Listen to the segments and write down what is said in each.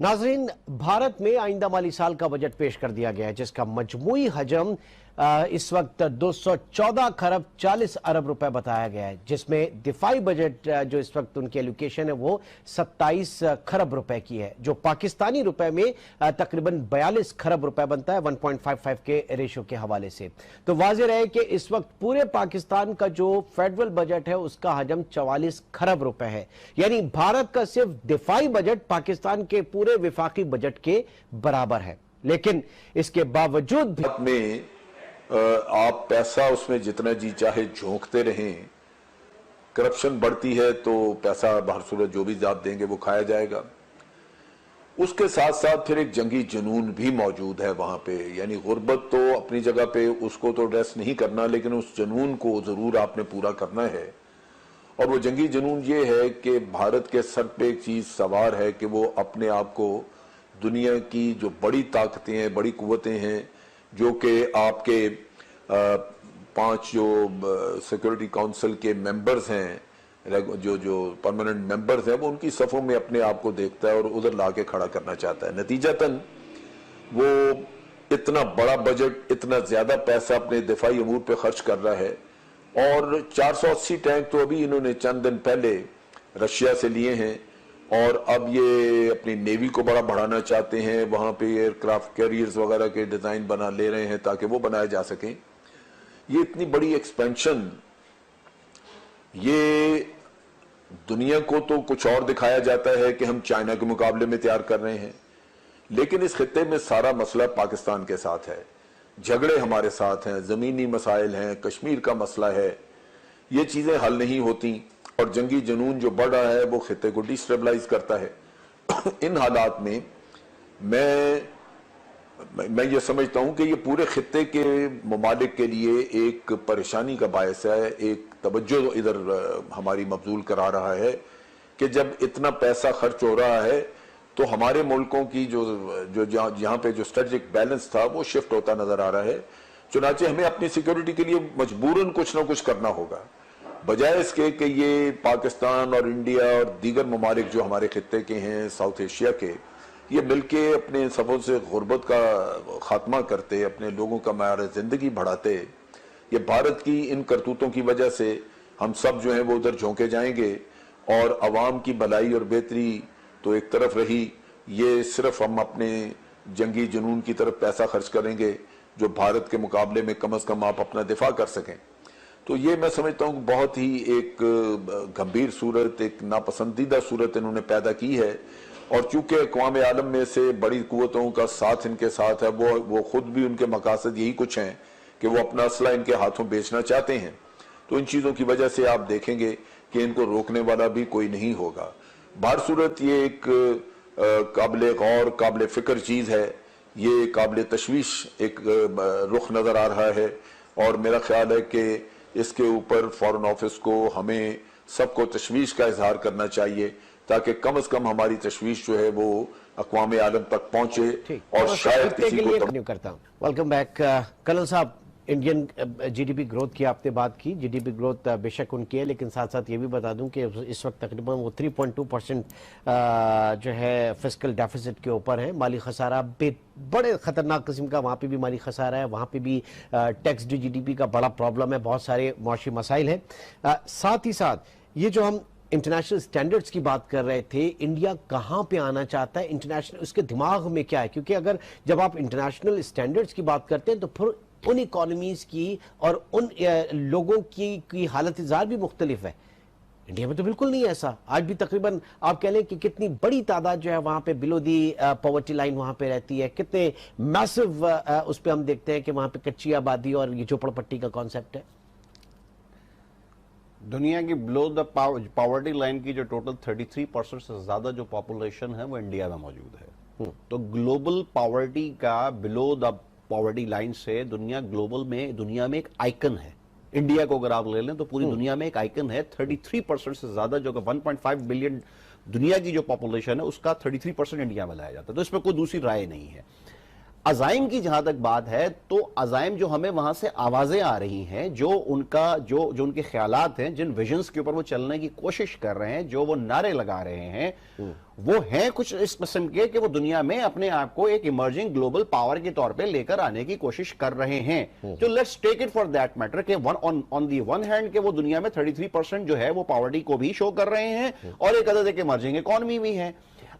नाज़रीन, भारत में आइंदा माली साल का बजट पेश कर दिया गया है, जिसका मजमूई हजम इस वक्त 214 खरब 40 अरब रुपए बताया गया है, जिसमें दिफाई बजट जो इस वक्त उनकी एलोकेशन है वो 27 खरब रुपए की है, जो पाकिस्तानी रुपए में तकरीबन 42 खरब रुपए बनता है 1.55 के रेशो के हवाले से। तो वाज़ेह रहे कि इस वक्त पूरे पाकिस्तान का जो फेडरल बजट है उसका हजम 44 खरब रुपए है, यानी भारत का सिर्फ दिफाई बजट पाकिस्तान के पूरे विफाकी बजट के बराबर है। लेकिन इसके बावजूद भी आप पैसा उसमें जितना जी चाहे झोंकते रहें, करप्शन बढ़ती है तो पैसा हर सूरत जो भी आप देंगे वो खाया जाएगा। उसके साथ साथ फिर एक जंगी जुनून भी मौजूद है वहां पे, यानी गुर्बत तो अपनी जगह पे उसको तो एड्रेस नहीं करना, लेकिन उस जुनून को जरूर आपने पूरा करना है। और वो जंगी जुनून ये है कि भारत के सर पे एक चीज सवार है कि वो अपने आप को दुनिया की जो बड़ी ताकतें हैं, बड़ी कुव्वतें हैं, जो कि आपके 5 जो सिक्योरिटी काउंसिल के मेंबर्स हैं, जो परमानेंट मेंबर्स हैं, वो उनकी सफ़ों में अपने आप को देखता है और उधर लाके खड़ा करना चाहता है। नतीजतन वो इतना बड़ा बजट, इतना ज्यादा पैसा अपने दिफाई अमूर पे खर्च कर रहा है। और 480 टैंक तो अभी इन्होंने चंद दिन पहले रशिया से लिए हैं, और अब ये अपनी नेवी को बड़ा बढ़ाना चाहते हैं, वहां पे एयरक्राफ्ट कैरियर्स वगैरह के डिजाइन बना ले रहे हैं ताकि वो बनाए जा सकें। ये इतनी बड़ी एक्सपेंशन, ये दुनिया को तो कुछ और दिखाया जाता है कि हम चाइना के मुकाबले में तैयार कर रहे हैं, लेकिन इस खित्ते में सारा मसला पाकिस्तान के साथ है, झगड़े हमारे साथ हैं, जमीनी मसाइल हैं, कश्मीर का मसला है, ये चीजें हल नहीं होती और जंगी जुनून जो बढ़ रहा है वो खित्ते को डिस्टेबलाइज करता है। इन हालात में मैं ये समझता हूं कि ये पूरे खित्ते के ममालिक के लिए एक परेशानी का बायस है, एक तवज्जो इधर हमारी मबजूल करा रहा है कि जब इतना पैसा खर्च हो रहा है तो हमारे मुल्कों की जो जहां पे जो स्ट्रेटेजिक बैलेंस था वो शिफ्ट होता नजर आ रहा है। चुनाचे हमें अपनी सिक्योरिटी के लिए मजबूरन कुछ ना कुछ करना होगा, बजाय इसके कि ये पाकिस्तान और इंडिया और दीगर ममालिक जो हमारे खित्ते के हैं, साउथ एशिया के, ये मिलके अपने सफों से गुर्बत का खात्मा करते, अपने लोगों का मयार जिंदगी बढ़ाते। ये भारत की इन करतूतों की वजह से हम सब जो हैं वो उधर झोंके जाएंगे और अवाम की भलाई और बेहतरी तो एक तरफ रही, ये सिर्फ हम अपने जंगी जुनून की तरफ पैसा खर्च करेंगे जो भारत के मुकाबले में कम से कम आप अपना दिफा कर सकें। तो ये मैं समझता हूँ बहुत ही एक गंभीर सूरत, एक नापसंदीदा सूरत इन्होंने पैदा की है। और चूंकि अक़वाम आलम में से बड़ी कुव्वतों का साथ इनके साथ है, वो खुद भी उनके मकासद यही कुछ हैं कि वो अपना असला इनके हाथों बेचना चाहते हैं। तो इन चीज़ों की वजह से आप देखेंगे कि इनको रोकने वाला भी कोई नहीं होगा। बाहर सूरत ये एक काबिल गौर, काबिल फिक्र चीज़ है, ये काबिल तशवीश एक रुख नज़र आ रहा है। और मेरा ख्याल है कि इसके ऊपर फॉरेन ऑफिस को, हमें सबको तशवीश का इजहार करना चाहिए ताकि कम से कम हमारी तशवीश जो है वो अक़वाम आलम तक पहुंचे और शायद किसी को करता हूं। वेलकम बैक कर्नल साहब। इंडियन जीडीपी ग्रोथ की आपने बात की, जीडीपी ग्रोथ बेशक उनकी है, लेकिन साथ साथ ये भी बता दूं कि इस वक्त तकरीबन वो 3.2% जो है फिस्कल डेफिसिट के ऊपर है। माली खसारा बड़े खतरनाक किस्म का वहाँ पे भी माली खसारा है, वहाँ पे भी टैक्स टू जीडीपी का बड़ा प्रॉब्लम है, बहुत सारे मौशी मसाइल हैं। साथ ही साथ ये जो हम इंटरनेशनल स्टैंडर्ड्स की बात कर रहे थे, इंडिया कहाँ पे आना चाहता है, इंटरनेशनल उसके दिमाग में क्या है? क्योंकि अगर जब आप इंटरनेशनल स्टैंडर्ड्स की बात करते हैं तो फिर उन इकोनॉमीज की और उन लोगों की हालत जार भी मुख्तलिफ है। इंडिया में तो बिल्कुल नहीं है ऐसा। आज भी तकरीबन आप कह लें कि कितनी बड़ी तादाद जो है वहां पे बिलो दी पॉवर्टी लाइन वहां पे रहती है, कितने मैसिव उस पर हम देखते हैं कि वहां पे कच्ची आबादी और ये झोपड़पट्टी का कॉन्सेप्ट है। दुनिया की बिलो द पॉवर्टी लाइन की जो टोटल 33% से ज्यादा जो पॉपुलेशन है वो इंडिया में मौजूद है। तो ग्लोबल पॉवर्टी का बिलो द पॉवर्टी लाइन से दुनिया में एक आइकन है। इंडिया को अगर आप ले लें तो पूरी दुनिया में एक आइकन है। 33% से ज्यादा जो 1.5 बिलियन दुनिया की जो पॉपुलेशन है उसका 33% इंडिया में लाया जाता है। तो इसमें कोई दूसरी राय नहीं है। عزائم کی جہاں تک بات ہے تو عزائم جو ہمیں وہاں سے آوازیں آ رہی ہیں، جو ان کے خیالات ہیں، جن ویژنز کے اوپر وہ چلنے کی کوشش کر رہے ہیں، جو وہ نعرے لگا رہے ہیں، وہ ہیں کچھ اس قسم کے کہ وہ دنیا میں اپنے آپ کو ایک ایمرجنگ گلوبل پاور کے طور پہ لے کر آنے کی کوشش کر رہے ہیں. تو let's take it for that matter کہ آن دی ون ہینڈ کہ وہ دنیا میں 33% جو ہے وہ پاورٹی کو بھی شو کر رہے ہیں اور ایک عدد ایک ایمرجنگ اکانومی بھی ہے.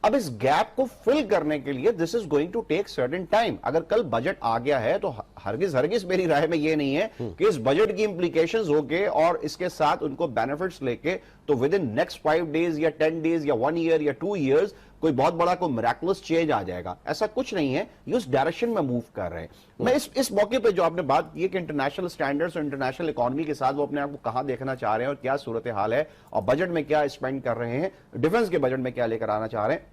اب اس گیپ کو فل کرنے کے لیے this is going to take certain time. اگر کل بجٹ آ گیا ہے تو ہرگز میری رائے میں یہ نہیں ہے کہ اس بجٹ کی امپلیکیشنز ہو کے اور اس کے ساتھ ان کو بینیفٹس لے کے تو ود ان نیکسٹ 5 days یا 10 days یا 1 year یا 2 years کوئی بہت بڑا کوئی میراکلس چینج آ جائے گا. ایسا کچھ نہیں ہے. یہ اس ڈائریکشن میں موو کر رہے ہیں. میں اس موقع پہ جو آپ نے بات کی ہے کہ انٹرنیشنل سٹینڈرڈز اور انٹرنیشنل اکانومی کے ساتھ وہ اپنے آپ کو کہاں دیکھنا چاہ رہے ہیں اور کیا صورتحال ہے اور بجٹ میں کیا اسپینڈ کر رہے ہیں, ڈیفنس کے بجٹ میں کیا لے کر آنا چاہ رہے ہیں,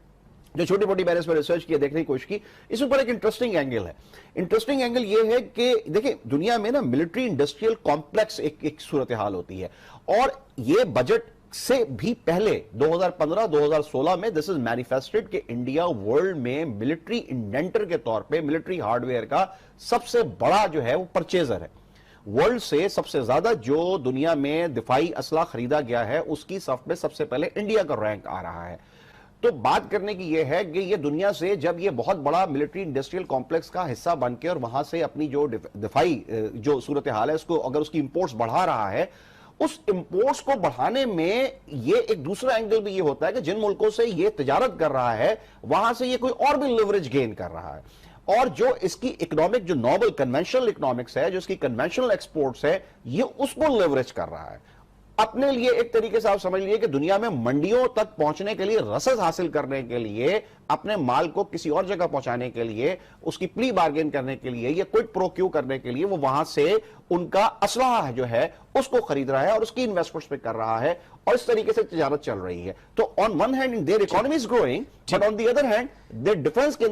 جو چھوٹی موٹی میں نے اس پر ریسرچ کی دیکھنے کی کوشش کی. اس اوپر ایک انٹرسٹنگ اینگل ہے. انٹرسٹنگ اینگل یہ ہے کہ دیکھیں دنیا میں نا ملٹری انڈسٹریل کمپلیکس ایک صورتحال ہوتی ہے اور یہ بجٹ سے بھی پہلے 2015-2016 میں دس از مینیفیسٹڈ کہ انڈیا ورلڈ میں ملٹری انڈینٹر کے طور پہ ملٹری ہارڈ ویئر کا سب سے بڑا جو ہے وہ پرچیزر ہے. ورلڈ سے سب سے زیادہ جو دنیا میں دفاعی اسلحہ خریدا گیا ہے اس کی صف میں سب سے پہلے انڈیا کا رینک آ رہا ہے. تو بات کرنے کی یہ ہے کہ یہ دنیا سے جب یہ بہت بڑا ملٹری انڈسٹریل کمپلیکس کا حصہ بن کے اور وہاں سے اپنی جو دفاعی جو صورتحال ہے اس کو اگر اس کی امپورٹس بڑھا رہا ہے, اس امپورٹس کو بڑھانے میں یہ ایک دوسرا اینگل بھی یہ ہوتا ہے کہ جن ملکوں سے یہ تجارت کر رہا ہے وہاں سے یہ کوئی اور بھی لیوریج گین کر رہا ہے اور جو اس کی اکنامک جو نارمل کنونشنل اکنامکس ہے, جو اس کی کنونشنل ایکسپورٹس ہے, یہ اس کو لیوریج کر رہا ہے اپنے لیے. ایک طریقے سے آپ سمجھ لیے کہ دنیا میں منڈیوں تک پہنچنے کے لیے, رسد حاصل کرنے کے لیے, اپنے مال کو کسی اور جگہ پہنچانے کے لیے, اس کی پلی بارگین کرنے کے لیے, یہ کوئی پروکیو کرنے کے لیے وہ وہاں سے ان کا اسلحہ جو ہے اس کو خرید رہا ہے اور اس کی انویسٹمنٹس پہ کر رہا ہے اور اس طریقے سے تجارت چل رہی ہے. تو on one hand their economy is growing, but on the other hand their defense کے